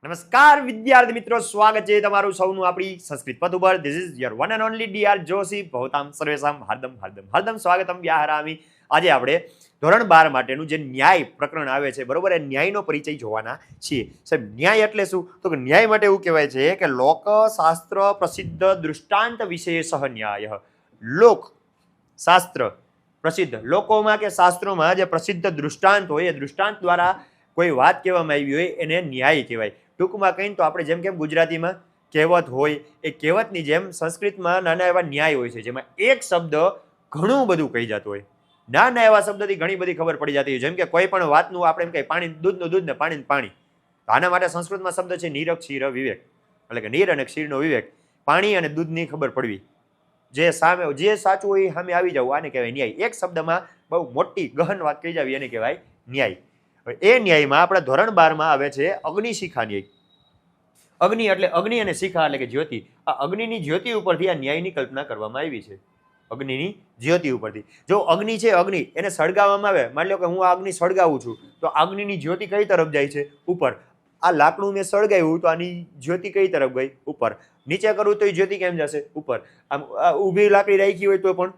નમસ્કાર વિદ્યાર્થી મિત્રો, સ્વાગત છે તમારું સૌનું આપણી સંસ્કૃત પદ ઉપર. This is your one and only DR Joshi. ભવતામ સર્વેશામ હાર્દમ હાર્દમ હાર્દમ સ્વાગતમ વ્યાહરામી. આજે આપણે ધોરણ 12 માટેનું જે ન્યાય પ્રકરણ આવે છે, બરોબર, એ ન્યાયનો પરિચય જોવાના છીએ. સાહેબ, ન્યાય એટલે શું? તો કે ન્યાય માટે એવું કહેવાય છે કે લોક શાસ્ત્ર પ્રસિદ્ધ દૃષ્ટાંત વિશેષ ન્યાય. લોક શાસ્ત્ર પ્રસિદ્ધ, લોકોમાં કે શાસ્ત્રોમાં જે પ્રસિદ્ધ દૃષ્ટાંત હોય એ દૃષ્ટાંત દ્વારા કોઈ વાત કહેવામાં આવી હોય એને ન્યાય કહેવાય. ટૂંકમાં કહીને તો આપણે જેમ કેમ ગુજરાતીમાં કહેવત હોય, એ કહેવતની જેમ સંસ્કૃતમાં નાના એવા ન્યાય હોય છે, જેમાં એક શબ્દ ઘણું બધું કહી જતો હોય. નાના એવા શબ્દથી ઘણી બધી ખબર પડી જતી હોય. જેમ કે કોઈ પણ વાતનું આપણે એમ કહીએ પાણી દૂધનું દૂધ ને પાણી પાણી. આના માટે સંસ્કૃતમાં શબ્દ છે નિરક્ષીર વિવેક, એટલે કે નીર અને ક્ષીરનો વિવેક. પાણી અને દૂધની ખબર પડવી, જે સામે જે સાચું હોય સામે આવી જવું, આને કહેવાય ન્યાય. એક શબ્દમાં બહુ મોટી ગહન વાત કહી જાવી એને કહેવાય ન્યાય. એ ન્યાયમાં આપણા ધોરણ 12 આવે છે અગ્નિશિખા ન્યાય. અગ્નિ એટલે અગ્નિ અને શિખા એટલે કે જ્યોતિ. આ અગ્નિની જ્યોતિ ઉપરથી આ ન્યાયની કલ્પના કરવામાં આવી છે. અગ્નિની જ્યોતિ ઉપરથી. જો અગ્નિ છે, અગ્નિ એને સળગાવવામાં આવે, માની લો કે હું આ અગ્નિ સળગાવું છું, તો અગ્નિની જ્યોતિ કઈ તરફ જાય છે? ઉપર. આ લાકડું મેં સળગાવ્યું તો આની જ્યોતિ કઈ તરફ ગઈ? ઉપર. નીચે કરું તો એ જ્યોતિ કેમ જશે? ઉપર. આમ ઊભી લાકડી રાખી હોય તો પણ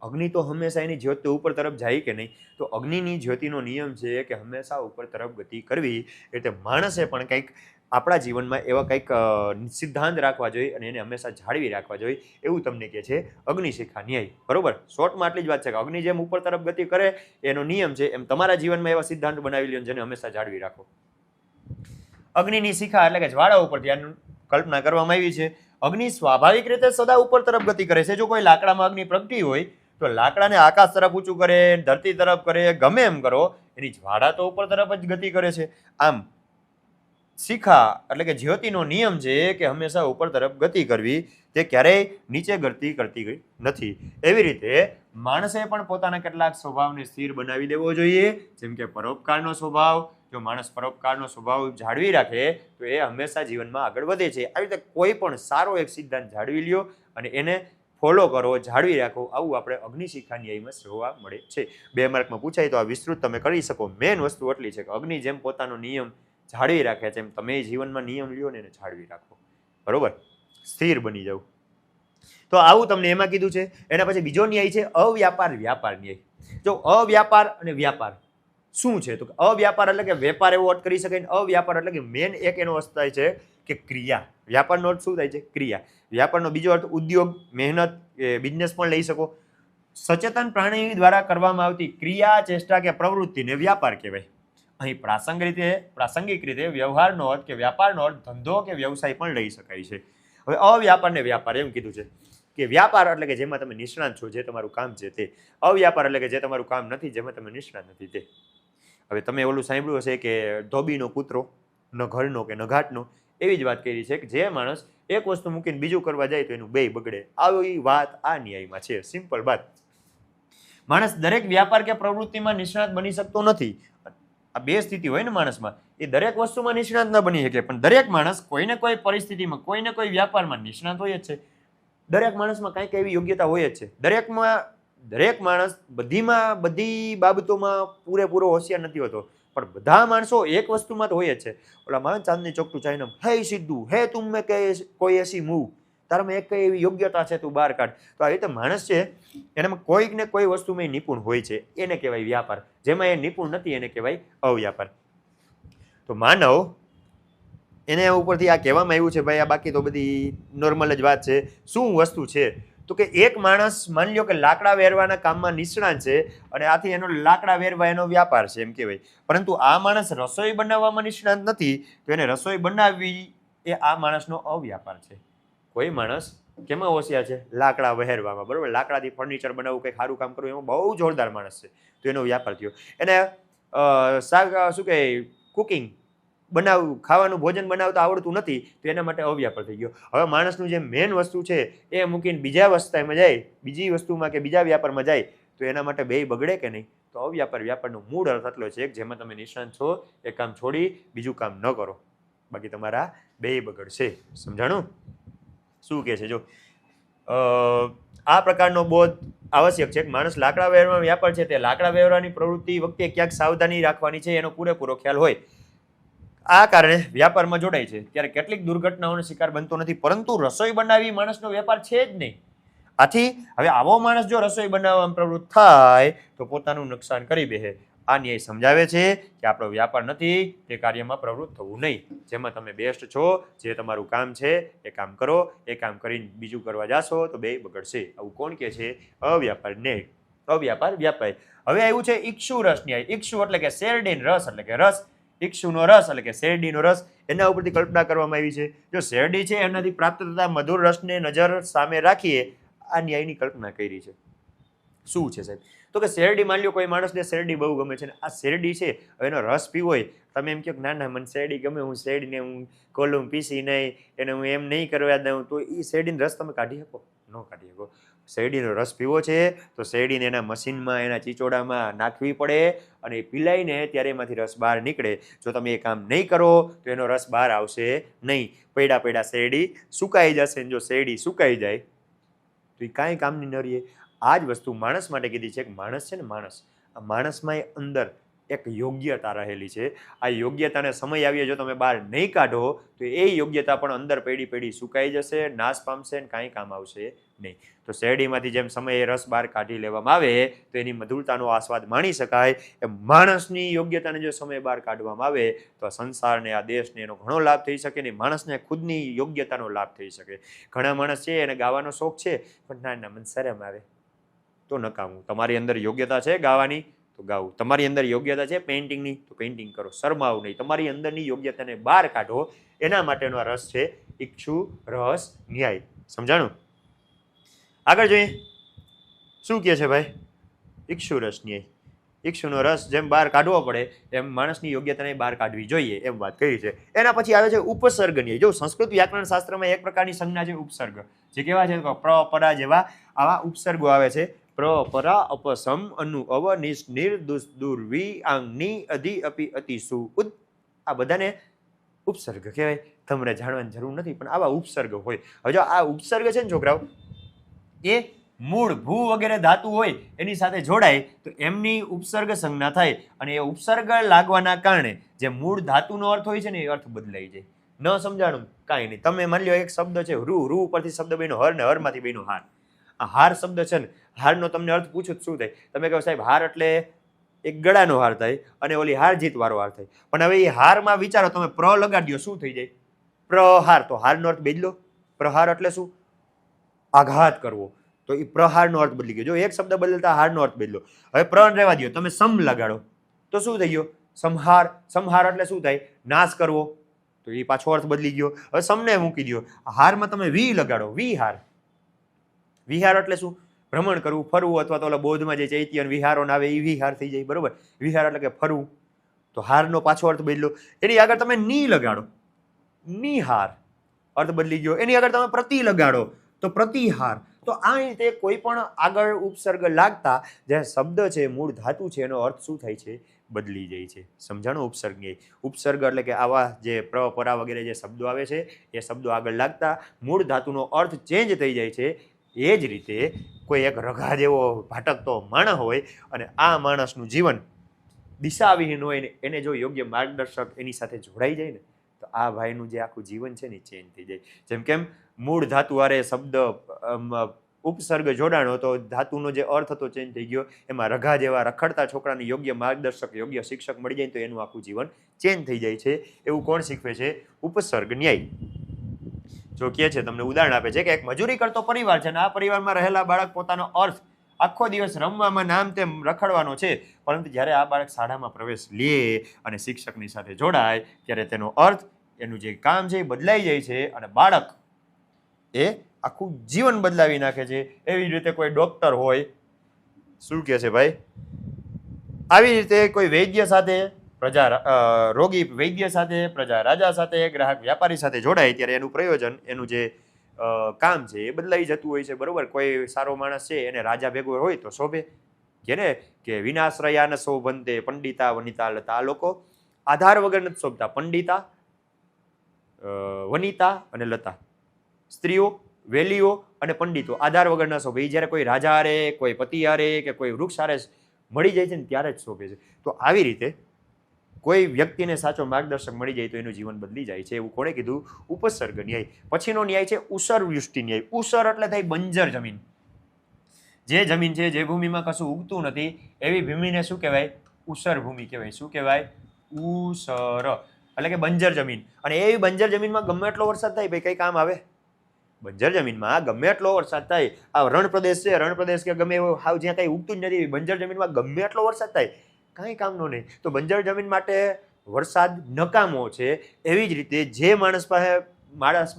અગ્નિ તો હંમેશા એની જ્યોત તો ઉપર તરફ જાય કે નહીં? તો અગ્નિની જ્યોતિનો નિયમ છે કે હંમેશા ઉપર તરફ ગતિ કરવી. એટલે માણસે પણ કંઈક આપણા જીવનમાં એવા કંઈક સિદ્ધાંત રાખવા જોઈએ અને એને હંમેશા જાળવી રાખવા જોઈએ, એવું તમને કહે છે અગ્નિશિખા ન્યાય. બરોબર, શોર્ટમાં આટલી જ વાત છે કે અગ્નિ જેમ ઉપર તરફ ગતિ કરે એનો નિયમ છે, એમ તમારા જીવનમાં એવા સિદ્ધાંત બનાવી લ્યો જેને હંમેશા જાળવી રાખો. અગ્નિની શિખા એટલે કે જ્વાળા ઉપરથી આની કલ્પના કરવામાં આવી છે. અગ્નિ સ્વાભાવિક રીતે સદા ઉપર તરફ ગતિ કરે છે. જો કોઈ લાકડામાં અગ્નિ પ્રગટી હોય તો લાકડાને આકાશ તરફ ઊંચું કરે, ધરતી તરફ કરે, ગમે એમ કરો, એની જ્વાળા તો ઉપર તરફ જ ગતિ કરે છે. આમ શિખા એટલે કે જ્યોતિનો નિયમ છે કે હંમેશા ઉપર તરફ ગતિ કરવી, તે ક્યારેય નીચે ગતિ કરતી ગઈ નથી. એવી રીતે માણસે પણ પોતાના કેટલાક સ્વભાવને સ્થિર બનાવી દેવો જોઈએ. જેમ કે પરોપકારનો સ્વભાવ. જો માણસ પરોપકારનો સ્વભાવ જાળવી રાખે તો એ હંમેશા જીવનમાં આગળ વધે છે. આવી રીતે કોઈ પણ સારો એક સિદ્ધાંત જાળવી લ્યો અને એને ફોલો કરો, જાળવી રાખો. આવું આપણે અગ્નિશિખા ન્યાયમાં જોવા મળે છે. 2 માર્કમાં પૂછાય તો આ વિસ્તૃત તમે કરી શકો. મેન વસ્તુ એટલી છે કે અગ્નિ જેમ પોતાનો નિયમ જાળવી રાખે છે, એમ તમે જીવનમાં નિયમ લ્યો ને એને જાળવી રાખો. બરોબર, સ્થિર બની જાવ. તો આવું તમને એમાં કીધું છે. એના પછી બીજો ન્યાય છે અવ્યાપાર વ્યાપાર ન્યાય. જો અવ્યાપાર અને વ્યાપાર શું છે? તો અવ્યાપાર એટલે કે વેપાર એવો અર્થ કરી શકાય. અવ્યાપાર એટલે કે મેન એક એનો અર્થ થાય છે કે ક્રિયા. વ્યાપારનો અર્થ શું થાય છે? ક્રિયા. વ્યાપારનો બીજો અર્થ ઉદ્યોગ, મહેનત, બિઝનેસ પણ લઈ શકો. સચેતન પ્રાણી દ્વારા કરવામાં આવતી ક્રિયા, ચેષ્ટા કે પ્રવૃત્તિને વ્યાપાર કહેવાય. અહીં પ્રાસંગિક રીતે વ્યવહારનો અર્થ કે વ્યાપારનો અર્થ ધંધો કે વ્યવસાય પણ લઈ શકાય છે. હવે અવ્યાપારને વ્યાપાર એમ કીધું છે કે વ્યાપાર એટલે કે જેમાં તમે નિષ્ણાત છો, જે તમારું કામ છે તે. અવ્યાપાર એટલે કે જે તમારું કામ નથી, જેમાં તમે નિષ્ણાત નથી તે. હવે તમે ઓલું સાંભળ્યું હશે કે ધોબીનો કૂતરો ન ઘરનો કે ન ઘાટનો. એવી જ વાત કરી છે કે જે માણસ એક વસ્તુ મૂકીને બીજું કરવા જાય તો એનું બેય બગડે. આવી વાત આ ન્યાયમાં છે. સિમ્પલ વાત. માણસ દરેક વ્યાપાર કે પ્રવૃત્તિમાં નિષ્ણાત બની શકતો નથી. આ બે સ્થિતિ હોય ને માણસમાં, એ દરેક વસ્તુમાં નિષ્ણાત ન બની શકે, પણ દરેક માણસ કોઈને કોઈ પરિસ્થિતિમાં કોઈને કોઈ વ્યાપારમાં નિષ્ણાત હોય જ છે. દરેક માણસમાં કંઈક એવી યોગ્યતા હોય જ છે. દરેક માણસ બધી બાબતોમાં પૂરેપૂરો હોશિયાર નથી હોતો, પણ બધા માણસો એક વસ્તુમાં તો હોય જ છે. ઓલા માન ચાંદની ચોકટું ચાઇના, હે સિદ્ધુ, હે તુમ મેં કે કોઈ એસી મૂવ, તારામાં એક કઈ એવી યોગ્યતા છે, તું બહાર કાઢ. તો આ રીતે માણસ છે એનામાં કોઈક ને કોઈ વસ્તુમાં નિપુણ હોય છે, એને કહેવાય વ્યાપાર. જેમાં એ નિપુણ નથી એને કહેવાય અવ્યાપાર. તો માનવ એને ઉપરથી આ કહેવામાં આવ્યું છે ભાઈ. આ બાકી તો બધી નોર્મલ જ વાત છે. શું વસ્તુ છે? તો કે એક માણસ માની લો કે લાકડા વેરવાના કામમાં નિષ્ણાત છે અને આથી એનો લાકડા વેરવા એનો વ્યાપાર છે એમ કહેવાય. પરંતુ આ માણસ રસોઈ બનાવવામાં નિષ્ણાત નથી, તો એને રસોઈ બનાવવી એ આ માણસનો અવ્યાપાર છે. કોઈ માણસ કેમાં હોશિયાર છે? લાકડા વહેરવામાં. બરોબર, લાકડાથી ફર્નિચર બનાવવું, કંઈક સારું કામ કરવું, એમાં બહુ જોરદાર માણસ છે, તો એનો વ્યાપાર થયો. એને શું કહે, કુકિંગ બનાવવું, ખાવાનું ભોજન બનાવતા આવડતું નથી, તો એના માટે અવ્યાપાર થઈ ગયો. હવે માણસનું જે મેન વસ્તુ છે એ મૂકીને બીજા વસ્તુમાં જાય, બીજી વસ્તુમાં કે બીજા વ્યાપારમાં જાય, તો એના માટે બેય બગડે કે નહીં? તો અવ્યાપાર વ્યાપારનો મૂળ અર્થ એટલો છે કે જેમાં તમે નિષ્ણાત છો એ કામ છોડી બીજું કામ ન કરો, બાકી તમારા બેય બગડશે. સમજાણું? શું કહે છે? જો આ પ્રકારનો બોધ આવશ્યક છે કે માણસ લાકડા વેરવાનો વ્યાપાર છે, તે લાકડા વેરવાની પ્રવૃત્તિ વખતે ક્યાંક સાવધાની રાખવાની છે, એનો પૂરેપૂરો ખ્યાલ હોય. આ કારણે વ્યાપારમાં જોડાય છે ત્યારે કેટલીક દુર્ઘટનાઓનો શિકાર બનતો નથી, પરંતુ રસોઈ બનાવી માણસનો વેપાર છે જ નહીં. આથી હવે આવો માણસ જો રસોઈ બનાવવામાં પ્રવૃત્ત થાય તો પોતાનું નુકસાન કરી બેસે. આ ન્યાય સમજાવે છે કે આપણો વ્યાપાર નથી તે કાર્યમાં પ્રવૃત્ત થવું નહીં. જેમાં તમે બેસ્ટ છો, જે તમારું કામ છે એ કામ કરો, એ કામ કરીને બીજું કરવા જાશો તો બે બગડશે. આવું કોણ કહે છે? અવ્યાપાર ન્યાય, અવ્યાપાર વ્યાપાર. હવે આવ્યું છે ઇક્ષુ રસ ન્યાય. ઇક્ષુ એટલે કે શેરડીનો રસ, એટલે કે રસ. ઇક્ષુનો રસ એટલે કે શેરડીનો રસ. એના ઉપરથી કલ્પના કરવામાં આવી છે. જો શેરડી છે એનાથી પ્રાપ્ત થતા મધુર રસને નજર સામે રાખીએ આ ન્યાયની કલ્પના કરી છે. શું છે સાહેબ? તો કે શેરડી, માની લો કોઈ માણસને શેરડી બહુ ગમે છે ને આ શેરડી છે, હવે એનો રસ પીવો હોય, તમે એમ કહો કે ના ના મને શેરડી ગમે, હું શેરડીને હું કોલમ પીસી નહીં, એને હું એમ નહીં કરવા દઉં, તો એ શેરડીનો રસ તમે કાઢી શકો? ન કાઢી શકો. શેરડીનો રસ પીવો છે તો શેરડીને એના મશીનમાં, એના ચીચોડામાં નાખવી પડે અને એ પીલાઈને ત્યારે એમાંથી રસ બહાર નીકળે. જો તમે એ કામ નહીં કરો તો એનો રસ બહાર આવશે નહીં. પૈડા પૈડા શેરડી સુકાઈ જશે. જો શેરડી સુકાઈ જાય તો એ કાંઈ કામની ન રહીએ. આ જ વસ્તુ માણસ માટે કીધી છે કે માણસ છે ને, માણસ, આ માણસમાં અંદર એક યોગ્યતા રહેલી છે. આ યોગ્યતાને સમય આવીએ જો તમે બહાર નહીં કાઢો તો એ યોગ્યતા પણ અંદર પડી પડી સુકાઈ જશે, નાશ પામશે ને કાંઈ કામ આવશે નહીં. તો શેરડીમાંથી જેમ સમયે રસ બહાર કાઢી લેવામાં આવે તો એની મધુરતાનો આસ્વાદ માણી શકાય, એમ માણસની યોગ્યતાને જો સમય બહાર કાઢવામાં આવે તો આ સંસારને, આ દેશને એનો ઘણો લાભ થઈ શકે ને માણસને ખુદની યોગ્યતાનો લાભ થઈ શકે. ઘણા માણસ છે એને ગાવાનો શોખ છે પણ ના ના મને શરમ આવે તો નકામું. તમારી અંદર યોગ્યતા છે ગાવાની તો ગાવું, તમારી અંદર યોગ્યતા છે પેઇન્ટિંગની તો પેઇન્ટિંગ કરો, શરમાવું નહીં. તમારી અંદરની યોગ્યતાને બહાર કાઢો, એના માટેનો રસ છે ઇક્ષુ રસ ન્યાય. સમજાણું? આગળ જોઈએ શું કહે છે ભાઈ? ઇક્ષુ રસ ન્યાય. ઇક્ષુનો રસ જેમ બહાર કાઢવો પડે એમ માણસની યોગ્યતાને બહાર કાઢવી જોઈએ એમ વાત કરી છે. એના પછી આવે છે ઉપસર્ગ ન્યાય. જો સંસ્કૃત વ્યાકરણ શાસ્ત્રમાં એક પ્રકારની સંજ્ઞા છે ઉપસર્ગ, જે કેવા છે પ્ર પરા જેવા આવા ઉપસર્ગો આવે છે. પ્ર પરા અપસમ અનુ અવ નિશ નિર દુસ દુર વિ આંગ ની અધિ અપી અતિ સુ ઉદ. આ બધાને ઉપસર્ગ કહેવાય. તમને જાણવાની જરૂર નથી પણ આવા ઉપસર્ગ હોય. હવે જો આ ઉપસર્ગ છે ને છોકરાઓ, એ મૂળ ભૂ વગેરે ધાતુ હોય એની સાથે જોડાય તો એમની ઉપસર્ગ સંજ્ઞા થાય અને એ ઉપસર્ગ લાગવાના કારણે જે મૂળ ધાતુનો અર્થ હોય છે ને એ અર્થ બદલાઈ જાય. ન સમજાણું? કાંઈ નહીં. તમે માની લો એક શબ્દ છે રૂ, રૂ ઉપરથી શબ્દ બન્યો હર ને હરમાંથી બન્યો હાર. આ હાર શબ્દ છે ને, હારનો તમને અર્થ પૂછું શું થાય? તમે કહો સાહેબ હાર એટલે એક ગળાનો હાર થાય અને ઓલી હાર જીત વાળો હાર થાય. પણ હવે એ હારમાં વિચારો તમે પ્ર લગાડી દો શું થઈ જાય? પ્રહાર. તો હારનો અર્થ બદલો. પ્રહાર એટલે શું? આઘાત કરવો. તો એ પ્રહારનો અર્થ બદલી ગયો. જો એક શબ્દ બદલતા હારનો અર્થ બદલો. હવે પ્ર રહેવા દો, તમે સમ લગાડો તો શું થઈ ગયો? સંહાર. સંહાર એટલે શું થાય? નાશ કરવો. તો એ પાછો અર્થ બદલી ગયો. હવે સમને મૂકી દો, હારમાં તમે વી લગાડો, વિહાર. વિહાર એટલે શું? ભ્રમણ કરવું, ફરવું, અથવા તો ઓલા બોધમાં જે ચૈત્ય વિહારો આવે એ વિહાર થઈ જાય. બરોબર? વિહાર એટલે કે ફરવું. તો હારનો પાછો અર્થ બદલો. એની આગળ તમે ની લગાડો, નિહાર, અર્થ બદલી ગયો. એની આગળ તમે પ્રતિ લગાડો તો પ્રતિહાર. તો આ રીતે કોઈ પણ આગળ ઉપસર્ગ લાગતા જે શબ્દ છે, મૂળ ધાતુ છે, એનો અર્થ શું થાય છે? બદલી જાય છે. સમજાણું? ઉપસર્ગ ન્યાય. ઉપસર્ગ એટલે કે આવા જે પ્ર પરા વગેરે જે શબ્દો આવે છે એ શબ્દો આગળ લાગતા મૂળ ધાતુનો અર્થ ચેન્જ થઈ જાય છે. એ જ રીતે કોઈ એક રઘા જેવો ભટકતો માણસ હોય અને આ માણસનું જીવન દિશાવિહીન હોય ને એને જો યોગ્ય માર્ગદર્શક એની સાથે જોડાઈ જાય ને તો આ ભાઈનું જે આખું જીવન છે ને ચેન્જ થઈ જાય. જેમ કેમ મૂળ ધાતુ આરે શબ્દ ઉપસર્ગ જોડાણો તો ધાતુનો જે અર્થ હતો ચેન્જ થઈ ગયો. એમાં રઘા જેવા રખડતા છોકરાને યોગ્ય માર્ગદર્શક, યોગ્ય શિક્ષક મળી જાય તો એનું આખું જીવન ચેન્જ થઈ જાય છે. એવું કોણ શીખવે છે? ઉપસર્ગ ન્યાય. જો કહે છે, તમને ઉદાહરણ આપે છે કે એક મજૂરી કરતો પરિવાર છે અને આ પરિવારમાં રહેલા બાળક પોતાનો અર્થ આખો દિવસ રમવામાં નામ તેમ રખડવાનો છે, પરંતુ જ્યારે આ બાળક શાળામાં પ્રવેશ લે અને શિક્ષકની સાથે જોડાય ત્યારે તેનો અર્થ, એનું જે કામ છે એ બદલાઈ જાય છે અને બાળક એ આખું જીવન બદલાવી નાખે છે. એવી જ રીતે કોઈ ડોક્ટર હોય, શું કહે છે ભાઈ? આવી રીતે કોઈ વૈદ્ય સાથે પ્રજા, રોગી વૈદ્ય સાથે, પ્રજા રાજા સાથે, ગ્રાહક વ્યાપારી સાથે જોડાય ત્યારે એનું પ્રયોજન, એનું જે કામ છે એ બદલાઈ જતું હોય છે. બરોબર? કોઈ સારો માણસ છે એને રાજા ભેગો હોય તો શોભે. જેને કે વિનાશ્રયા ન શોભંતે પંડિતા વનિતા લતા. આ લોકો આધાર વગર નથી શોભતા. પંડિતા, વનિતા અને લતા, સ્ત્રીઓ, વેલીઓ અને પંડિતો આધાર વગર ન શોભે. એ જ્યારે કોઈ રાજા હારે, કોઈ પતિ હારે કે કોઈ વૃક્ષ હારે મળી જાય છે ને ત્યારે જ શોભે છે. તો આવી રીતે કોઈ વ્યક્તિને સાચો માર્ગદર્શક મળી જાય તો એનું જીવન બદલી જાય છે. એવું કોણે કીધું? ઉપસર્ગ ન્યાય. પછીનો ન્યાય છે ઉસર વૃષ્ટિ ન્યાય. ઉસર એટલે થાય બંજર જમીન. જે જમીન છે, જે ભૂમિમાં કશું ઉગતું નથી, એવી ભૂમિને શું કહેવાય? ઉસર ભૂમિ કહેવાય. શું કહેવાય? ઉસર એટલે કે બંજર જમીન. અને એવી બંજર જમીનમાં ગમે એટલો વરસાદ થાય ભાઈ કઈ કામ આવે? બંજર જમીનમાં ગમે એટલો વરસાદ થાય, આ રણ પ્રદેશ છે, રણ પ્રદેશ કે ગમે એવો હાવ જ્યાં કઈ ઉગતું જ નથી, બંજર જમીનમાં ગમે એટલો વરસાદ થાય કાંઈ કામનો નહીં. તો બંજર જમીન માટે વરસાદ નકામો છે. એવી જ રીતે જે માણસ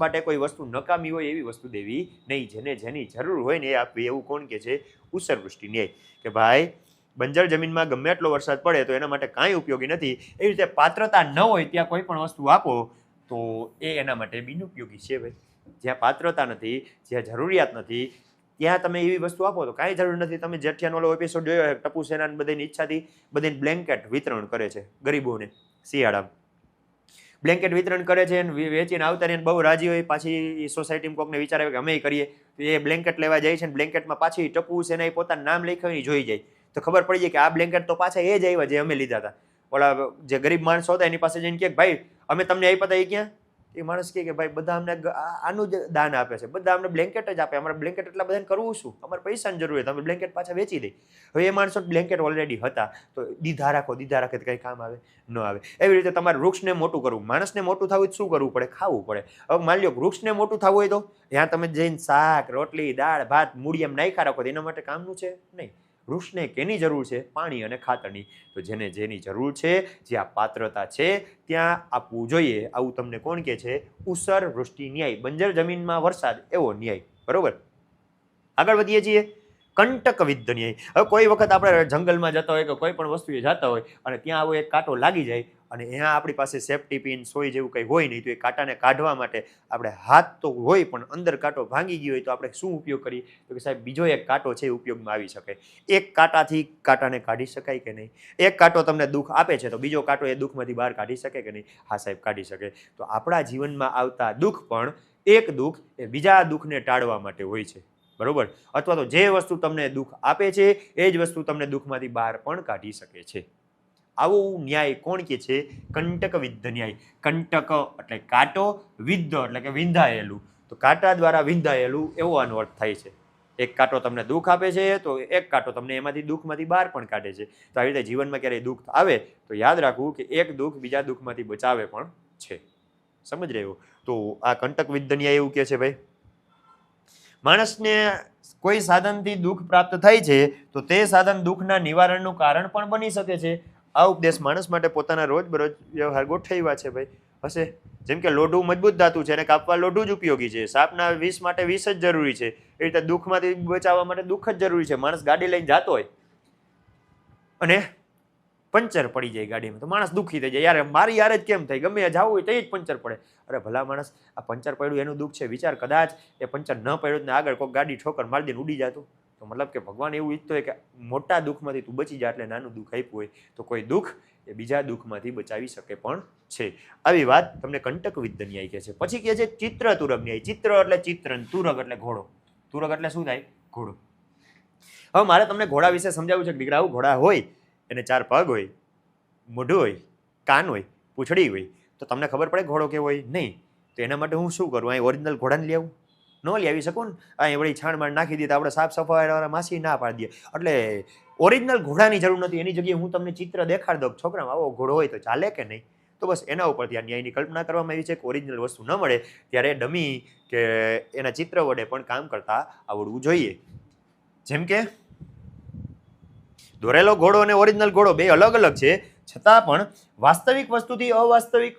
માટે કોઈ વસ્તુ નકામી હોય એવી વસ્તુ દેવી નહીં. જેને જેની જરૂર હોય ને એ આપવી. એવું કોણ કે છે? ઉસર વૃષ્ટિ ન્યાય. કે ભાઈ બંજર જમીનમાં ગમે એટલો વરસાદ પડે તો એના માટે કાંઈ ઉપયોગી નથી. એવી રીતે પાત્રતા ન હોય ત્યાં કોઈ પણ વસ્તુ આપો તો એ એના માટે બિનઉપયોગી છે ભાઈ. જ્યાં પાત્રતા નથી, જ્યાં જરૂરિયાત નથી, ત્યાં તમે એવી વસ્તુ આપો તો કાંઈ જરૂર નથી. તમે જેઠિયાનો એપિસોડ જોયો, ટપુ સેના બધાની ઈચ્છાથી બધાને બ્લેન્કેટ વિતરણ કરે છે ગરીબોને શિયાળામાં. બ્લેન્કેટ વિતરણ કરે છે અને વેચીને આવતા રહીને બહુ રાજી હોય. પાછી સોસાયટીમાં કોકને વિચાર આવે કે અમે કરીએ તો એ બ્લેન્કેટ લેવા જાય છે ને બ્લેન્કેટમાં પાછી ટપુ સેનાએ પોતાનું નામ લખ્યું જોઈ જાય તો ખબર પડી જાય કે આ બ્લેન્કેટ તો પાછા એ જ આવ્યા જે અમે લીધા હતા. ઓલા જે ગરીબ માણસો હતા એની પાસે જઈને કે ભાઈ અમે તમને આપ્યા હતા એ ક્યાં? એ માણસ કે ભાઈ બધા અમને આનું જ દાન આપે છે, બધા અમને બ્લેન્કેટ જ આપે, અમારે બ્લેન્કેટ એટલા બધાને કરવું શું? અમારે પૈસાની જરૂર હોય, તમે બ્લેન્કેટ પાછા વેચી દઈ. હવે એ માણસો બ્લેન્કેટ ઓલરેડી હતા તો દીધા રાખે તો કંઈ કામ આવે ન આવે. એવી રીતે તમારે વૃક્ષને મોટું કરવું, માણસને મોટું થવું શું કરવું પડે? ખાવું પડે. હવે માની લો વૃક્ષને મોટું થવું હોય તો ત્યાં તમે જઈને શાક રોટલી દાળ ભાત મૂડી એમ નાખ્યા રાખો તો એના માટે કામનું છે નહીં. વૃક્ષને કેની જરૂર છે? પાણી અને ખાતરની. તો જેને જેની જરૂર છે, જ્યાં પાત્રતા છે ત્યાં આપવું જોઈએ. આવું તમને કોણ કહે છે? ઉસર વૃષ્ટિ ન્યાય. બંજર જમીનમાં વરસાદ એવો ન્યાય. બરોબર. આગળ વધીએ છીએ. કંટક વિદ્ધ ન્યાય. હવે કોઈ વખત આપણે જંગલમાં જતા હોય કે કોઈ પણ વસ્તુએ જતા હોય અને ત્યાં આવો એક કાંટો લાગી જાય અને અહીંયા આપણી પાસે સેફ્ટી પિન સોય જેવું કંઈ હોય નહીં તો એ કાંટાને કાઢવા માટે આપણે હાથ તો હોય પણ અંદર કાંટો ભાંગી ગયો હોય તો આપણે શું ઉપયોગ કરીએ? તો કે સાહેબ બીજો એક કાંટો છે એ ઉપયોગમાં આવી શકે. એક કાંટાથી કાંટાને કાઢી શકાય કે નહીં? એક કાંટો તમને દુઃખ આપે છે તો બીજો કાંટો એ દુઃખમાંથી બહાર કાઢી શકે કે નહીં? હા સાહેબ કાઢી શકે. તો આપણા જીવનમાં આવતા દુઃખ પણ એક દુઃખ એ બીજા દુઃખને ટાળવા માટે હોય છે. બરોબર. અથવા તો જે વસ્તુ તમને દુઃખ આપે છે એ જ વસ્તુ તમને દુઃખમાંથી બહાર પણ કાઢી શકે છે. આવું ન્યાય કોણ કે છે? કંટક વિદ્ધ ન્યાય. કંટક એટલે કાંટો, વિદ્ધ એટલે કે વિંધાયેલું. તો કાંટા દ્વારા વિંધાયેલું એવો આનો અર્થ થાય છે. એક કાંટો તમને દુઃખ આપે છે તો એક કાંટો તમને એમાંથી દુઃખમાંથી બહાર પણ કાઢે છે. તો આવી રીતે જીવનમાં ક્યારેય દુઃખ આવે તો યાદ રાખવું કે એક દુઃખ બીજા દુઃખમાંથી બચાવે પણ છે. સમજ રહ્યો? તો આ કંટક વિદ્ધ ન્યાય એવું કે છે ભાઈ માણસને કોઈ સાધનથી દુઃખ પ્રાપ્ત થાય છે તો તે સાધન દુઃખના નિવારણનું કારણ પણ બની શકે છે. આ ઉપદેશ માણસ માટે પોતાના રોજબરોજ વ્યવહાર ગોઠવ્યા છે ભાઈ હશે. જેમ કે લોઢું મજબૂત ધાતુ છે અને કાપવા લોઢું જ ઉપયોગી છે. સાપના વિષ માટે વિષ જ જરૂરી છે. એ રીતે દુઃખમાંથી બચાવવા માટે દુઃખ જ જરૂરી છે. માણસ ગાડી લઈને જતો હોય અને પંચર પડી જાય ગાડીમાં તો માણસ દુઃખી થઈ જાય. યાર મારી યાર જ કેમ થઈ? ગમે જવું હોય તો જ પંચર પડે. અરે ભલા માણસ, આ પંચર પડ્યું એનું દુઃખ છે. વિચાર કદાચ એ પંચર ન પડ્યું ને આગળ કોઈ ગાડી ઠોકર મારી દઈને ઉડી જતું તો મતલબ કે ભગવાન એવું ઈચ્છતો હોય કે મોટા દુઃખમાંથી તું બચી જા એટલે નાનું દુઃખ આપ્યું હોય તો કોઈ દુઃખ એ બીજા દુઃખમાંથી બચાવી શકે પણ છે. આવી વાત તમને કંટક વિદ્ધ ન્યાય કહે છે. પછી કહે છે ચિત્ર તુરગ ન્યાય. ચિત્ર એટલે ચિત્રન, તુરગ એટલે ઘોડો. તુરગ એટલે શું થાય? ઘોડો. હવે મારે તમને ઘોડા વિશે સમજાવવું છે કે દીકરા આવું ઘોડા હોય એને 4 પગ હોય, મોઢું હોય, કાન હોય, પૂંછડી હોય તો તમને ખબર પડે ઘોડો કેવો હોય? નહીં. તો એના માટે હું શું કરું? અહીં ઓરિજિનલ ઘોડાને લઈ આવું? ન લઈ આવી શકું ને. અહીં વળી છાણમાં નાખી દઈએ તો આપણે સાફ સફાઈવાળા માસી ના પાડી દઈએ. એટલે ઓરિજિનલ ઘોડાની જરૂર નથી. એની જગ્યાએ હું તમને ચિત્ર દેખાડી દઉં છોકરામાં આવો ઘોડો હોય તો ચાલે કે નહીં? તો બસ એના ઉપરથી આ ન્યાયની કલ્પના કરવામાં આવી છે કે ઓરિજિનલ વસ્તુ ન મળે ત્યારે ડમી કે એના ચિત્ર વડે પણ કામ કરતા આવડવું જોઈએ. જેમ કે દોરેલો ઘોડો અને ઓરિજિનલ ઘોડો બે અલગ અલગ છે છતાં પણ વાસ્તવિક વસ્તુથી અવાસ્તવિક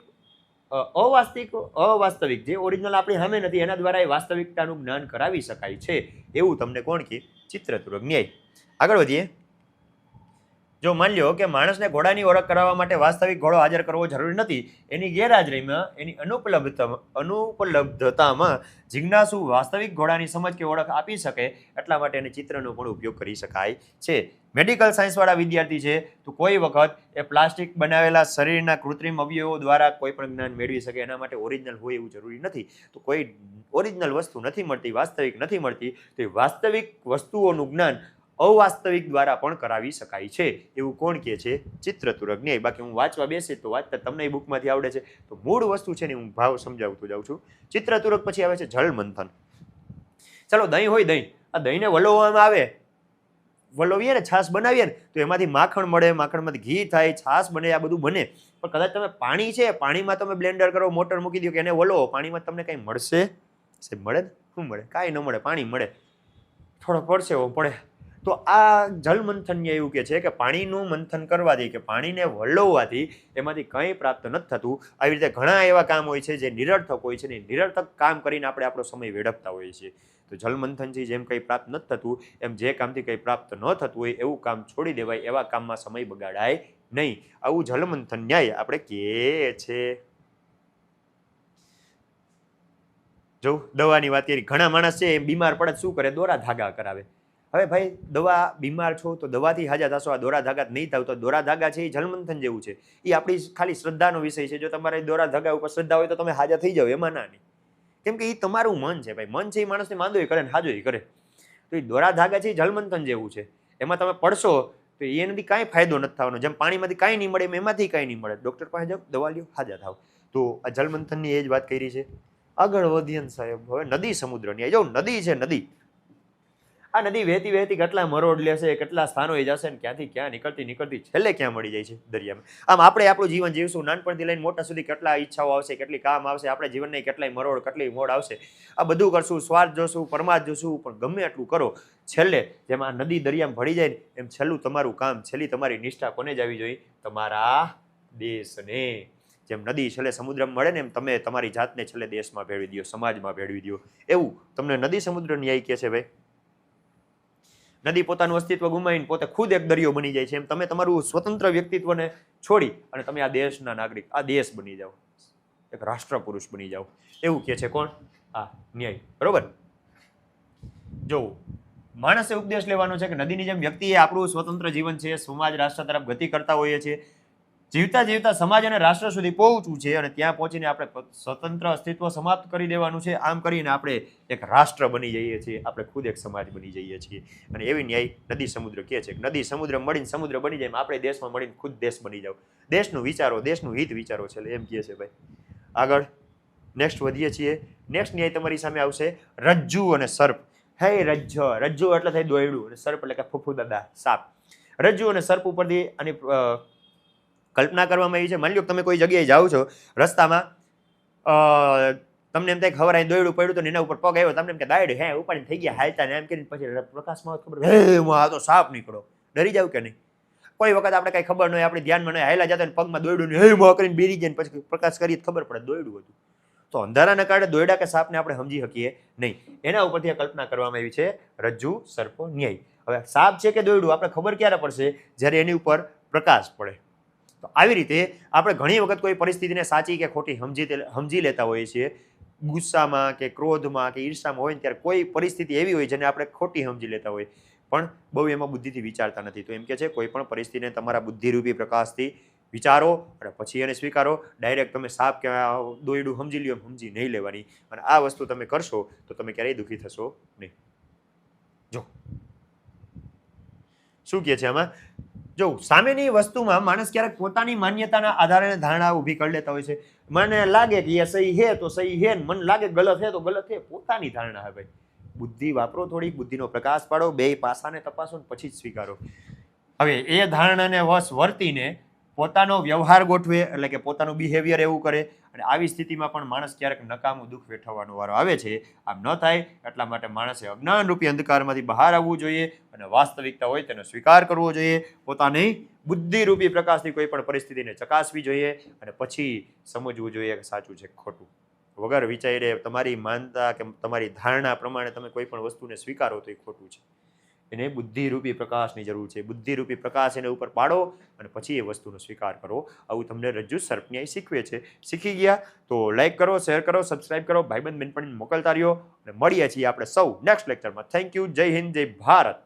જે ઓરિજિનલ આપણી સામે નથી એના દ્વારા એ વાસ્તવિકતાનું જ્ઞાન કરાવી શકાય છે. એવું તમને કોણ કે? ચિત્રતુરગ ન્યાય. આગળ વધીએ. જો માની લો કે માણસને ઘોડાની ઓળખ કરાવવા માટે વાસ્તવિક ઘોડો હાજર કરવો જરૂરી નથી. એની ગેરહાજરીમાં એની અનુપલબ્ધતામાં જિજ્ઞાસુ વાસ્તવિક ઘોડાની સમજ કે ઓળખ આપી શકે એટલા માટે એને ચિત્રનો પણ ઉપયોગ કરી શકાય છે. મેડિકલ સાયન્સવાળા વિદ્યાર્થી છે તો કોઈ વખત એ પ્લાસ્ટિક બનાવેલા શરીરના કૃત્રિમ અવયવો દ્વારા કોઈ પણ જ્ઞાન મેળવી શકે. એના માટે ઓરિજિનલ હોય એવું જરૂરી નથી. તો કોઈ ઓરિજિનલ વસ્તુ નથી મળતી, વાસ્તવિક નથી મળતી તો એ વાસ્તવિક વસ્તુઓનું જ્ઞાન અવાસ્તવિક દ્વારા પણ કરાવી શકાય છે એવું કોણ કહે છે? ચિત્રતુરક ન્યાય. બાકી હું વાંચવા બેસે તો વાંચતા તમને એ બુકમાંથી આવડે છે. તો મૂળ વસ્તુ છે ને હું ભાવ સમજાવતો જાઉં છું. ચિત્રતુરક પછી આવે છે જળ મંથન. ચાલો દહીં હોય, દહીં, આ દહીંને વલોવવામાં આવે, વલોવીએ ને છાશ બનાવીએ ને તો એમાંથી માખણ મળે, માખણમાંથી ઘી થાય, છાશ બને, આ બધું બને. પણ કદાચ તમે પાણી છે, પાણીમાં તમે બ્લેન્ડર કરો, મોટર મૂકી દો કે એને વલોવો, પાણીમાં તમને કંઈ મળશે? સાહેબ મળે ને? શું મળે? કાંઈ ન મળે. પાણી મળે, થોડો પડશે એવો પડે. તો આ જલ મંથન એવું કે છે કે પાણીનું મંથન કરવાથી કે પાણીને વલોવવાથી એમાંથી કંઈ પ્રાપ્ત નથી થતું. આવી રીતે ઘણા એવા કામ હોય છે જે નિરર્થક હોય છે ને નિરર્થક કામ કરીને આપણે આપણો સમય વેડફતા હોઈએ છીએ. તો જલ મંથનથી જેમ કંઈ પ્રાપ્ત નથી થતું એમ જે કામથી કંઈ પ્રાપ્ત ન થતું હોય એવું કામ છોડી દેવાય, એવા કામમાં સમય બગાડાય નહીં. આવું જલ મંથન ન્યાય આપણે કહે છે. જો દવાની વાત કરી, ઘણા માણસ છે એ બીમાર પડે શું કરે? દોરા ધાગા કરાવે. હવે ભાઈ દવા બીમાર છો તો દવાથી હાજા થશો, આ દોરા ધાગા નહીં થાવ તો દોરા ધાગા છે એ જલમંથન જેવું છે. એ આપણી ખાલી શ્રદ્ધાનો વિષય છે. જો તમારે દોરા ધાગા ઉપર શ્રદ્ધા હોય તો તમે હાજા થઈ જાવ, એમાં ના નહીં. કેમ કે એ તમારું મન છે ભાઈ. મન છે એ માણસને માંદો કરે ને હાજો કરે. તો એ દોરા ધાગા છે એ જલમંથન જેવું છે. એમાં તમે પડશો તો એનાથી કાંઈ ફાયદો નથી થવાનો. જેમ પાણીમાંથી કાંઈ નહીં મળે એમ એમાંથી કાંઈ નહીં મળે. ડૉક્ટર પાસે જાઓ, દવા લ્યો, હાજા થાવ. તો આ જલમંથનની એ જ વાત કરી છે. આગળ વધીએ સાહેબ. હવે નદી સમુદ્રની જો નદી છે, નદી, આ નદી વહેતી વહેતી કેટલા મરોડ લેશે, કેટલા સ્થાનોએ જશે ને ક્યાંથી ક્યાં નીકળતી છેલ્લે ક્યાં મળી જાય છે? દરિયામાં. આમ આપણે આપણું જીવન જીવશું, નાનપણથી લઈને મોટા સુધી કેટલા ઈચ્છાઓ આવશે, કેટલી કામ આવશે, આપણે જીવનની કેટલાય મરોડ, કેટલી મોડ આવશે. આ બધું કરશું, સ્વાર્થ જોશું, પરમાર્થ જોશું, પણ ગમે એટલું કરો, છેલ્લે જેમ આ નદી દરિયામાં ભળી જાય ને એમ છેલ્લું તમારું કામ, છેલ્લી તમારી નિષ્ઠા કોને જ આવી જોઈએ? તમારા દેશને. જેમ નદી છેલ્લે સમુદ્રમાં મળે ને એમ તમે તમારી જાતને છેલ્લે દેશમાં ભેળવી દો, સમાજમાં ભેળવી દો. એવું તમને નદી સમુદ્ર ન્યાય કહે છે ભાઈ. નદી પોતાનું અસ્તિત્વ ગુમાવીને પોતે ખુદ એક દરિયો બની જાય છે. એમ તમે તમારું સ્વતંત્ર વ્યક્તિત્વને છોડી અને તમે આ દેશના નાગરિક, આ દેશ બની જાઓ, એક રાષ્ટ્ર પુરુષ બની જાઓ. એવું કહે છે કોણ? આ ન્યાય. બરોબર. જો માણસે ઉપદેશ લેવાનો છે કે નદીની જેમ વ્યક્તિ એ આપણું સ્વતંત્ર જીવન છે, સમાજ રાષ્ટ્ર તરફ ગતિ કરતા હોઈએ છીએ. જીવતા જીવતા સમાજ અને રાષ્ટ્ર સુધી પહોંચવું છે અને ત્યાં પહોંચીને આપણે સ્વતંત્ર અસ્તિત્વ સમાપ્ત કરી દેવાનું છે. આમ કરીને આપણે એક રાષ્ટ્ર બની જઈએ છીએ, આપણે ખુદ એક સમાજ બની જઈએ છીએ. અને એવી ન્યાય નદી સમુદ્ર કહે છે. નદી સમુદ્ર મળીને સમુદ્ર બની જાય, આપણે દેશમાં મળીને ખુદ દેશ બની જાવ. દેશનું વિચારો, દેશનું હિત વિચારો છે એમ કહે છે ભાઈ. આગળ નેક્સ્ટ વધીએ છીએ. નેક્સ્ટ ન્યાય તમારી સામે આવશે રજ્જુ અને સર્પ. હે રજ્જુ એટલે થાય દોયડું અને સર્પ એટલે કે ફૂફુ દાદા સાપ. રજ્જુ અને સર્પ ઉપરથી આની કલ્પના કરવામાં આવી છે. માની લો તમે કોઈ જગ્યાએ જાઓ છો, રસ્તામાં તમને એમ થાય ખબર આવી દોયડું પડ્યું તો એના ઉપર પગ આવ્યો, તમને એમ કે દાયડું હે ઉપાડીને થઈ ગયા હાલતા ને એમ કરીને પછી પ્રકાશમાં ખબર હે આ તો સાપ નીકળો. ડરી જાવ કે નહીં? કોઈ વખત આપણે કઈ ખબર ન હોય, આપણે ધ્યાનમાં ન હાયલા જતા પગમાં દોયડું હે માં કરીને બેરી જાય પછી પ્રકાશ કરી ખબર પડે દોયડું હતું. તો અંધારાના કારણે દોયડા કે સાપને આપણે સમજી શકીએ નહીં. એના ઉપરથી કલ્પના કરવામાં આવી છે રજ્જુ સર્પો ન્યાય. હવે સાપ છે કે દોયડું આપણે ખબર ક્યારે પડશે? જ્યારે એની ઉપર પ્રકાશ પડે. તો આવી રીતે આપણે ઘણી વખત કોઈ પરિસ્થિતિને સાચી કે ખોટી સમજી લેતા હોઈએ છીએ. ગુસ્સામાં કે ક્રોધમાં કે ઈર્ષામાં હોય ને ત્યારે કોઈ પરિસ્થિતિ એવી હોય જેને આપણે ખોટી સમજી લેતા હોય, પણ બહુ એમાં બુદ્ધિથી વિચારતા નથી. તો એમ કે છે કોઈ પણ પરિસ્થિતિને તમારા બુદ્ધિરૂપી પ્રકાશથી વિચારો અને પછી એને સ્વીકારો. ડાયરેક્ટ તમે સાપ કે દોયડું સમજી લ્યો સમજી નહીં લેવાની. અને આ વસ્તુ તમે કરશો તો તમે ક્યારેય દુઃખી થશો નહીં. જો શું કહે છે આમાં? જો સામેની વસ્તુમાં માણસ ક્યારેક પોતાની માન્યતાના આધારે ધારણા ઊભી કરી લેતા હોય છે. મને લાગે કે એ સહી હે તો સહી હે, મને લાગે ગલત હે તો ગલત હે. પોતાની ધારણા હે ભાઈ. બુદ્ધિ વાપરો, થોડીક બુદ્ધિનો પ્રકાશ પાડો, બે પાસાને તપાસો ને પછી જ સ્વીકારો. હવે એ ધારણાને વશ વર્તીને પોતાનો વ્યવહાર ગોઠવે, એટલે કે પોતાનું બિહેવિયર એવું કરે. અને આવી સ્થિતિમાં પણ માણસ ક્યારેક નકામું દુઃખ વેઠવવાનો વારો આવે છે. આમ ન થાય એટલા માટે માણસે અજ્ઞાનરૂપી અંધકારમાંથી બહાર આવવું જોઈએ અને વાસ્તવિકતા હોય તેનો સ્વીકાર કરવો જોઈએ. પોતાની બુદ્ધિરૂપી પ્રકાશથી કોઈ પણ પરિસ્થિતિને ચકાસવી જોઈએ અને પછી સમજવું જોઈએ કે સાચું છે ખોટું. વગર વિચારે તમારી માનતા કે તમારી ધારણા પ્રમાણે તમે કોઈ પણ વસ્તુને સ્વીકારો તો એ ખોટું છે. એને બુદ્ધિરૂપી પ્રકાશની જરૂર છે. બુદ્ધિરૂપી પ્રકાશ એને ઉપર પાડો અને પછી એ વસ્તુનો સ્વીકાર કરો. આવું તમને રજ્જુ સર્પ ન્યાય શીખવે છે. શીખી ગયા તો લાઈક કરો, શેર કરો, સબસ્ક્રાઇબ કરો, ભાઈબંધ બેનપણીને મોકલતા રહ્યો અને મળીએ છીએ આપણે સૌ નેક્સ્ટ લેક્ચરમાં. Thank you. જય હિન્દ, જય ભારત.